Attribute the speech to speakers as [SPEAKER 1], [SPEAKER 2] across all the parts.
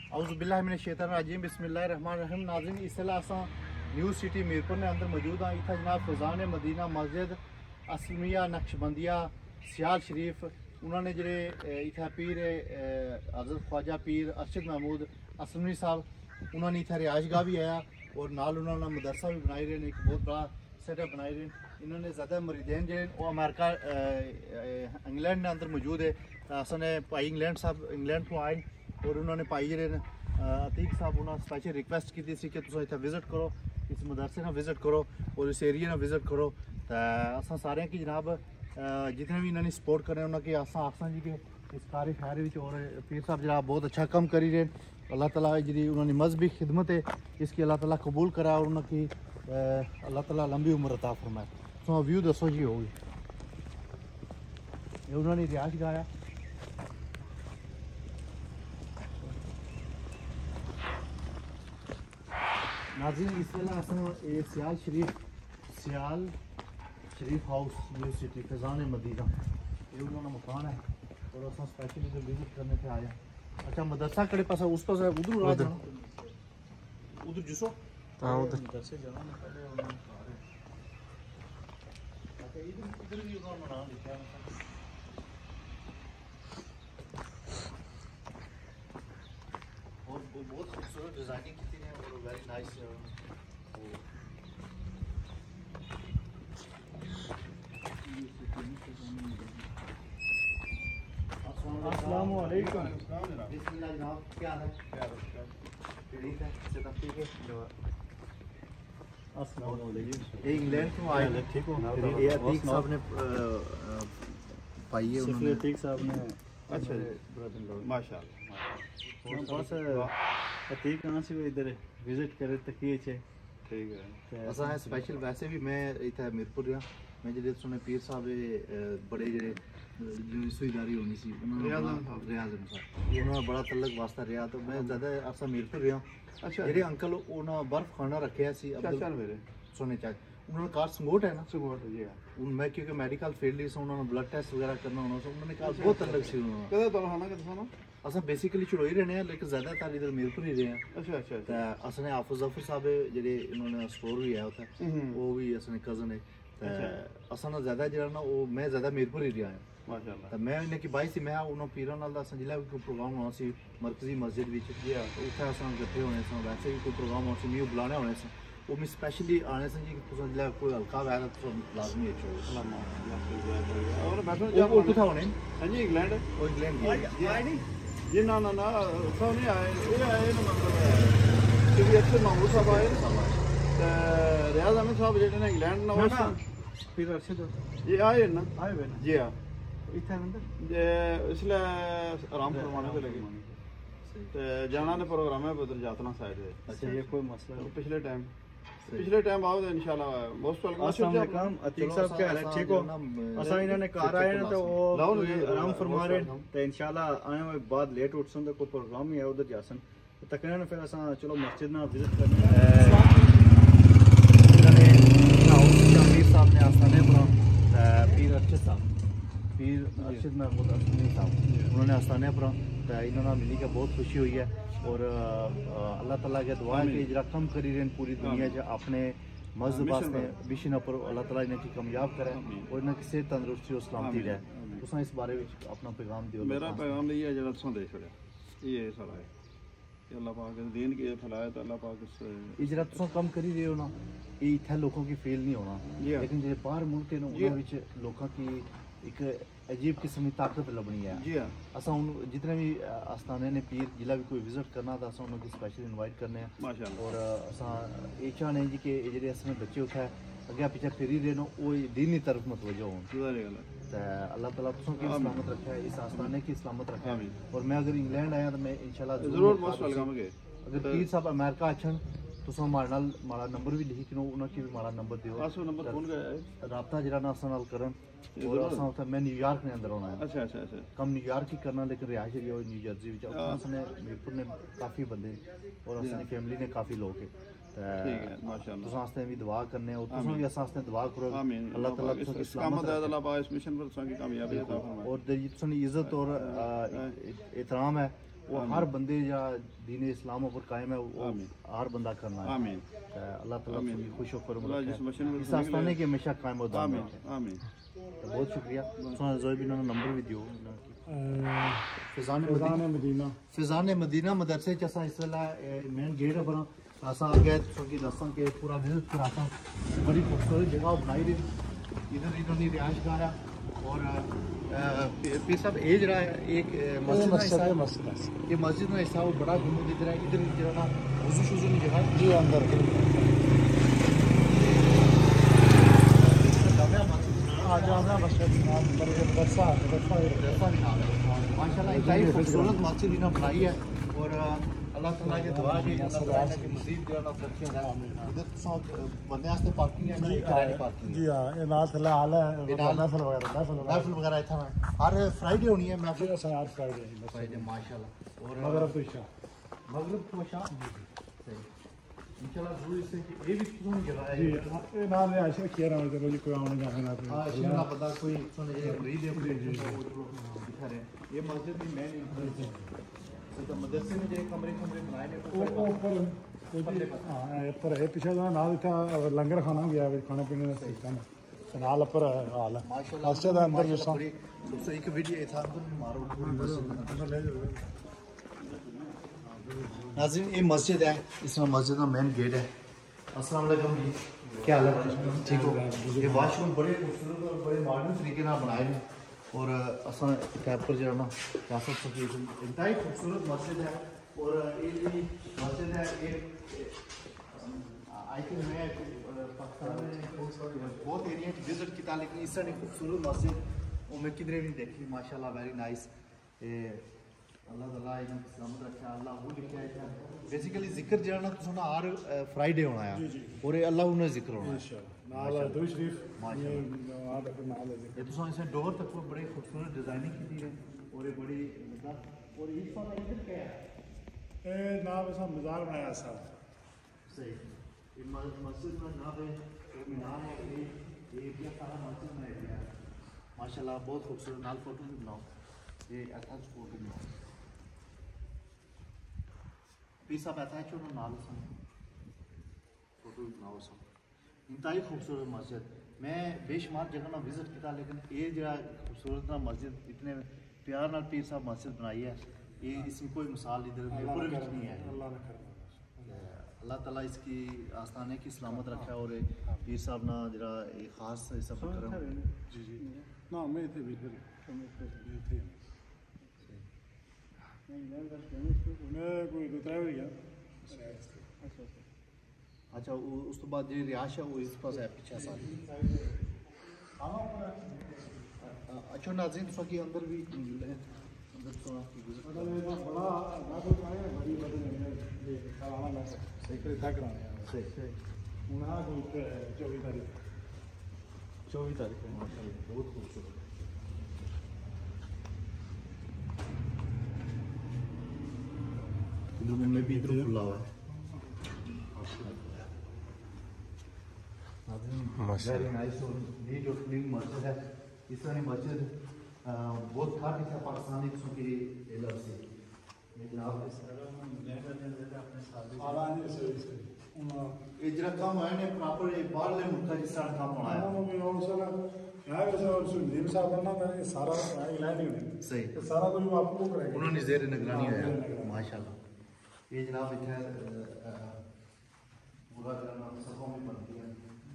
[SPEAKER 1] औज़ुबिल्लाहि मिनश्शैतानिर्रजीम बिस्मिल्लाहिर्रहमानिर्रहीम। नाज़रीन, इसला असां न्यू सिटी मीरपुर ने अंदर मौजूद हाँ। इतना जनाब फैज़ान मदीना मस्जिद इसलमिया नक्शबंदिया सलियाल शरीफ उन्होंने जो इतना पीर हज़रत ख्वाजा पीर अर्शद महमूद असलमी साहब उन्होंने इतना रिहाइशगाह भी आया और नाल उन्होंने मदरसा भी बनाई रहे, एक बहुत बड़ा सेटअप बनाई रहे। इन्होंने ज़्यादा मुरीदैन जो वो अमेरिका इंग्लैंड के अंदर मौजूद है। असने भाई इंग्लैंड साहब इंग्लैंड तो आए और उन्होंने भाई जो अतीक साहब उन्होंने स्पैशल रिक्वेस्ट की थी कि तुम इतना विजिट करो, इस मदरसे ना विजिट करो और इस एरिया ना विजिट करो। तो असा सारे की जनाब जितने भी इन्होंने सपोर्ट करें उन्होंने असा आखना जी कि इस कारी खैर और पीर साहब जनाब बहुत अच्छा काम करी रहे। अल्लाह ताला जी उन्होंने मजहबी खिदमत है इसकी अल्लाह ताला कबूल करा और उन्होंने अल्लाह ताला लंबी उम्र अता फरमाए। तो व्यू दसो जी होगी ये उन्होंने रिहाइश गाया। नाज़रीन, इस वेला सलियाल शरीफ house new city Faizan Madina ये उन्होंने मकान है और अस स्पेशली इधर विजिट करने पे आए। अच्छा, मदरसा कड़े पास उस पास उधर उधर जिसो
[SPEAKER 2] हाँ उधर
[SPEAKER 1] मदरसे जाना ना पहले उन्होंने अच्छा इधर भी उन्होंने नाम लिखा है और बहुत खूबसूरत डिजाइनिंग की थी और वेरी नाइस। अस्सलाम वालेकुम। बिस्मिल्लाह जनाब, क्या हाल है? ठीक है, सेटअप ठीक है। अस्सलाम वालेकुम। ये इंग्लैंड से आए हैं, ठीक हो? ये अतीक साहब ने पाई है उन्होंने। अतीक साहब ने अच्छा माशाल्लाह बस अतीक कहाँ से इधर विजिट करे तकिए छे ठीक है। असा है स्पेशल वैसे भी मैं इतना मीरपुर रहा मैं जो सुने पीर साहब बड़े जो सुईदारी होनी सी उन्होंने बड़ा तलक वास्ता रहा तो मैं ज़्यादा असा मीरपुर रहा। अच्छा, जेडे अंकल उन्होंने बर्फ खाना रखे सी सोने चाहे उन्होंने कहा संगोट है ना संगोट जी मैं क्योंकि मेडिकल फील्ड से उन्होंने ब्लड टेस्ट वगैरह करना होना उन्होंने कहा बहुत अलग सी उन्होंने असा बेसिकली चढ़ोई रहने हैं लेकिन ज़्यादातर इधर मीरपुर ही रहे हैं। अच्छा अच्छा असने हाफिज जफर साहब जेडे उन्होंने स्टोर भी है उत्थे वो भी असने कज़न है। असा ना ज़्यादा जो ना वो मैं ज़्यादा मीरपुर ही रहा है माशाल्लाह। तो मैं इन्हें की बाई सी मैं उन्होंने पीरों नाल दा जिला भी कोई प्रोग्राम होना सी मरकजी मस्जिद विच उत्थे असा इकट्ठे होने से वैसे भी कोई प्रोग्राम होना सी मैं बुलाने होने से वो मैं स्पेशली आने से जी तुम जिला कोई हल्का वैदा तो लाजमी है और बैठो जब वो किथा होने हां जी इंग्लैंड और इंग्लैंड ये ना ना ना सब नहीं आए ये आए ना मतलब क्योंकि अच्छे महमूद साहब आए रियाज अहमद साहब जेडे ने इंग्लैंड ना फिर अर्शद ये आए ना आए जी हां इतना अंदर इसलिए आराम फरमाने पे लगे तो जाना ने प्रोग्राम है उधर जातना साइड है। अच्छा, ये कोई मसला है पिछले टाइम आओ तो इंशाल्लाह मोस्ट वेलकम। अस्सलाम वालेकुम अतीक साहब, क्या हाल है? ठीक हो? असा इन्होंने कार आए ना तो वो आराम फरमा रहे तो इंशाल्लाह आने में बाद लेट उठसन तो कोई प्रोग्राम ही है उधर जासन तो तकरीबन फिर असा चलो मस्जिद ना विजिट करने साहब ने आस्थाने पर पीर अर्शद साहब पीर अर्शद महमूद असलमी साहब उन्होंने आस्थाने पर इन्होंने मिली का बहुत खुशी हुई है और अल्लाह ताला के दुआ है कि जरा कम करी रहे पूरी दुनिया जो अपने मजहब वास्ते मिशन पर अल्लाह ताला इन्हें की कामयाब करे और इन्हें की सेहत तंदुरुस्ती और सलामती रहे। तुम इस बारे में अपना पैगाम दियो। मेरा पैगाम ये है जो तुम देख रहे ये सारा है अल्लाह पाक दीन के फैलाया तो अल्लाह पाक उस ये जरा तुम कम करी रहे हो ना ये इतना लोगों की फेल नहीं होना लेकिन जो बाहर मुल्क है ना उन्होंने लोगों की एक अजीब किस्म की ताकत लभनी है। जी हाँ, असा जितने भी आस्थाने ने पीर जिला भी कोई विजिट करना था असा उन्होंने स्पेशल इनवाइट करने हैं माशाल्लाह और असा ये चाहने जी कि जो असमें बच्चे उठा है अगे पीछे फिर ही देनो वो दीन की तरफ मतवजह हो अल्लाह ताला तुम की सलामत रखे इस आस्थाने की सलामत रखे और मैं अगर इंग्लैंड आया तो मैं इंशाल्लाह जरूर मोस्ट वेलकम है। अगर पीर साहब अमेरिका अच्छन तो हमारे नाल माड़ा नंबर भी लिखी कि उन्होंने भी माड़ा नंबर दियो नंबर फोन रबता जरा ना असा नाल करन और असा उथे मैं न्यूयॉर्क ने अंदर होना है। अच्छा अच्छा अच्छा कम न्यूयॉर्क ही करना लेकिन रिहाइश है न्यू जर्सी विच उसने मीरपुर ने काफ़ी बंदे और उसने फैमिली ने काफ़ी लोग है ठीक है माशाल्लाह तुम वास्ते भी दुआ करने और तुम भी असा वास्ते दुआ करो अल्लाह ताला तुम सलामत रखे अल्लाह पाक इस मिशन पर तुम की कामयाबी अता फरमाए और तुम इज्जत और एहतराम है वो हर बंदे या दीन इस्लाम पर कायम है, वो हर बंदा करना है। आमीन। अल्लाह ताला से खुश होकर इस आस्थाने के हमेशा कायम और दायम रखे। आमीन। बहुत शुक्रिया। सुना जोई भी उन्होंने नंबर भी दियो। फैज़ान मदीना मदरसे च असां इस वेला मेन गेट पर असां अगे छोकी दसां के पूरा विजिट कराता। बड़ी खूबसूरत जगह बनाई दी, इधर इन्होंने रिहाइश गाह है। और पीर साहब ये जरा एक मस्जिद का हिस्सा है, ये मस्जिद का हिस्सा वो बड़ा गुम्बद इधर है, इधर जो ना वज़ू शुज़ू की जगह जी अंदर जामिया मस्जिद माशाल्लाह इतनी खूबसूरत मस्जिद इन्होंने बनाई है। और अल्लाह ताला की दुआ है कि मज़ीद जो ना तरक्कियां हो। इधर सब बंदे वास्ते पार्किंग है, किराए पार्किंग जी हां, ये नाल थल्ले हाल है, महफिल वगैरह इतना हर फ्राइडे होनी है महफिल, हर फ्राइडे माशाल्लाह। और मगरिब तो शाम सही इंशाल्लाह जरूर इससे ये भी सुन जगह है जी। ये नाम है आशा किया रहा है, चलो जी कोई आने जाने ना हां शिमला पता कोई सुन ये मरीज है दिखा रहे। ये मस्जिद भी मैं नहीं तो मदरसे में जो कमरे बनाए ने ऊपर हां ऊपर है पीछे जो नाल था लंगर खाना गया है, खाने पीने का सिस्टम है नाल ऊपर हाल है माशाल्लाह। मस्जिद अंदर जो सबसे एक वीडियो था तो मारो अंदर ले जाओ। नाज़रीन ये मस्जिद है, इसमें मस्जिद का मेन गेट है। अस्सलाम वालेकुम जी, क्या हाल है? ठीक हो? ये वाशरूम बड़े खूबसूरत और बड़े मॉडर्न तरीके से बनाए हैं। और असा कैब पर जो ना रास्ता सकी इंतहाई खूबसूरत मस्जिद है। और ये भी मस्जिद है एक आई थिंक मैं पाकिस्तान में बहुत एरिया विजिट किया, लेकिन इस तरह खूबसूरत मस्जिद वो मैं किधरे नहीं देखी माशाल्लाह। Very nice. अल्लाह ताला इन्हें सलामत रखे। अल्लाह वो लिखा है बेसिकली जिक्र जो ना तुम हर फ्राइडे होना है और ये अल्लाह उन्हें जिक्र होना है शरीफ माशाल्लाह। ये तुम इसे डोर तक बड़ी खूबसूरत डिजाइनिंग की है और ये बड़ी और इस वाला इधर क्या है ए नाम ऐसा मज़ार बनाया साहब सही। ये मस्जिद में जनाब है एक मीनार है, ये एरिया सारा मस्जिद में एरिया है माशाल्लाह। बहुत खूबसूरत नाल फोटो भी बनाओ, ये अटैच फोटो बनाओ पीस आप अटैच हो ना नाल फोटो भी बनाओ सब। इंतहाई खूबसूरत मस्जिद मैं बेशुमार जगह ना विजिट किया, लेकिन ये जो खूबसूरत ना मस्जिद इतने प्यार नाल पीर साहब मस्जिद बनाई है, ये इसकी कोई मिसाल इधर नहीं है। अल्लाह ताला इसकी आस्थाने की सलामत रखा और पीर साहब ना जरा एक खास सब करम जी जी ना मैं थे भी मैं कोई दूसरा भी गया अच्छा उस तो बाद जो रिहाश है वो इस पास है पीछे सारी अच्छा। नाज़रीन तो कि अंदर भी अंदर तो आपकी बड़ा ना तो आए बड़ी बड़ी सही करे था कराने सही सही उना को 24 तारीख माशाल्लाह बहुत खूबसूरत। इधर में भी इधर खुला हुआ है वेरी नाइस। और ये जो क्लीन मस्जिद है इस तरह मस्जिद बहुत खास है पाकिस्तान की एलर से ये जरा काम है ने प्रॉपर ये बाहरले मुल्क जिस तरह काम होना है सारा सही सारा कुछ आपको करेंगे उन्होंने ज़ेर निगरानी है माशाल्लाह। ये जनाब इतना पूरा करना सबों में बनती है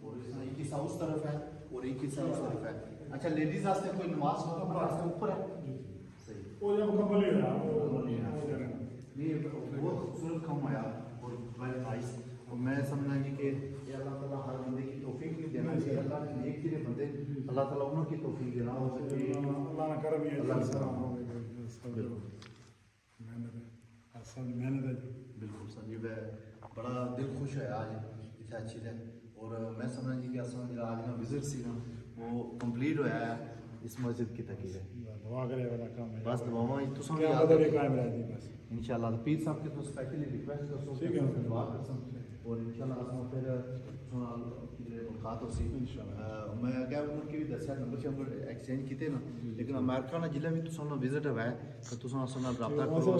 [SPEAKER 1] और इसमें एक हिस्सा उस तरफ है और एक हिस्सा उस तरफ है। अच्छा लेडीज वास्ते कोई नमाज वास्ते ऊपर है सही वो जब मुकम्मल ही है ये बहुत खूबसूरत काम है और वेरी नाइस। और मैं समझना जी कि ये अल्लाह ताला हर बंदे की तौफीक नहीं देना चाहिए, अल्लाह ने नेक तेरे बंदे अल्लाह ताला उन्हों की तौफीक देना हो सके अल्लाह ना करम है अल्लाह सलाम हो मेहनत है बिल्कुल संजीव है। बड़ा दिल खुश है आज इतना अच्छी है। और मैं समझ जी कि असल जो आज का विजिट सी ना वो कंप्लीट होया है इस मस्जिद की तकीर है दुआ करे वाला काम है बस दुआवां तो सब याद कायम रह दी बस इंशाल्लाह पीर साहब के तो स्पेशली रिक्वेस्ट कर सो
[SPEAKER 2] ठीक है
[SPEAKER 1] दुआ कर सो और इंशाल्लाह हम फिर मुलाकात होसी मैं क्या उन्होंने की भी दस्या नंबर शंबर एक्सचेंज किते ना लेकिन अमेरिका ना जिले भी तुसां ना विजिट है तो तुसां असां नाल राब्ता करो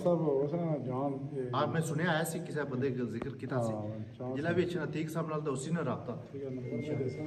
[SPEAKER 2] सब उसना जान
[SPEAKER 1] हां मैं सुनया है सी किसी बंदे का जिक्र किया सी जिले भी अच्छा ठीक साहब नाल तो उसी ने राब्ता
[SPEAKER 2] ठीक है नंबर मैं देसा